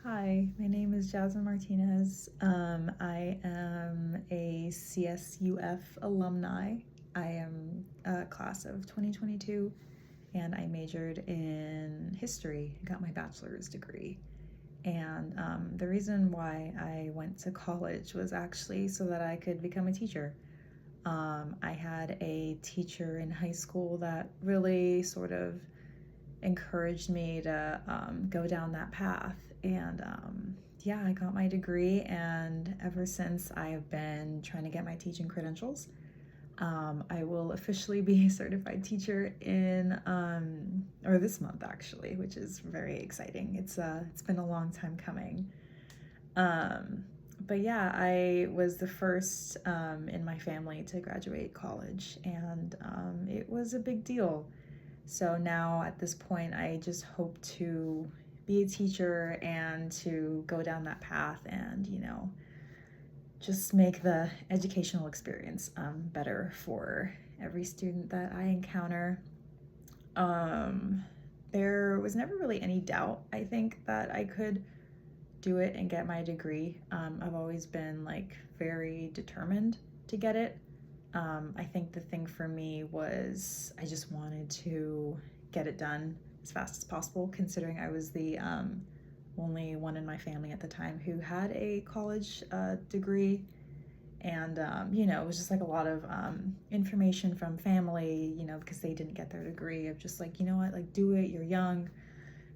Hi, my name is Jasmine Martinez. I am a CSUF alumni. I am a class of 2022 and I majored in history, got my bachelor's degree. And the reason why I went to college was actually so that I could become a teacher. I had a teacher in high school that really sort of encouraged me to go down that path. And yeah, I got my degree, and ever since I have been trying to get my teaching credentials. I will officially be a certified teacher in or this month actually, which is very exciting. It's been a long time coming. But yeah, I was the first in my family to graduate college, and it was a big deal. So now at this point, I just hope to be a teacher and to go down that path and, just make the educational experience better for every student that I encounter. There was never really any doubt, I think, that I could do it and get my degree. I've always been very determined to get it. I think the thing for me was I just wanted to get it done as fast as possible, considering I was the only one in my family at the time who had a college degree. And, it was just a lot of information from family, because they didn't get their degree, of just do it, you're young,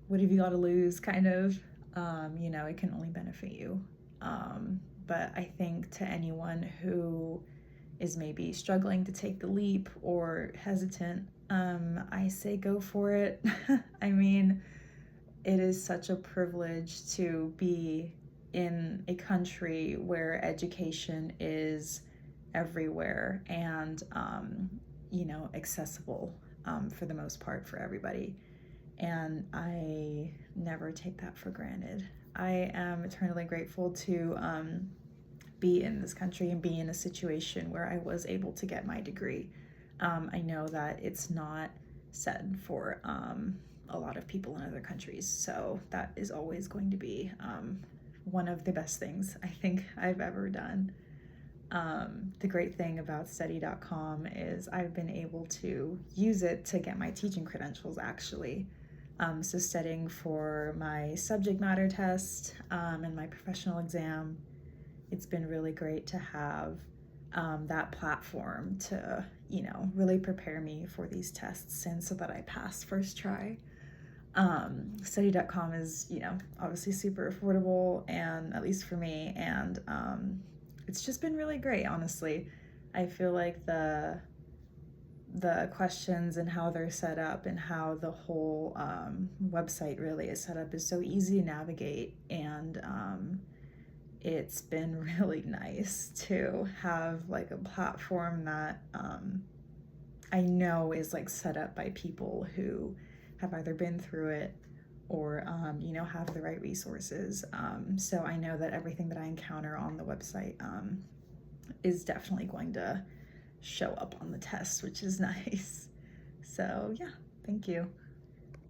what have you got to lose, kind of. It can only benefit you. But I think to anyone who is maybe struggling to take the leap or hesitant, I say go for it. I mean, it is such a privilege to be in a country where education is everywhere and, accessible for the most part for everybody. And I never take that for granted. I am eternally grateful to be in this country and be in a situation where I was able to get my degree. I know that it's not set for a lot of people in other countries, so that is always going to be one of the best things I think I've ever done. The great thing about Study.com is I've been able to use it to get my teaching credentials, actually. So studying for my subject matter test and my professional exam, it's been really great to have that platform to, really prepare me for these tests and so that I pass first try. Study.com is, obviously super affordable, and at least for me, and it's just been really great, honestly. I feel like the questions and how they're set up and how the whole website really is set up is so easy to navigate, and it's been really nice to have a platform that I know is set up by people who have either been through it or have the right resources. So I know that everything that I encounter on the website is definitely going to show up on the test, which is nice. So yeah, thank you.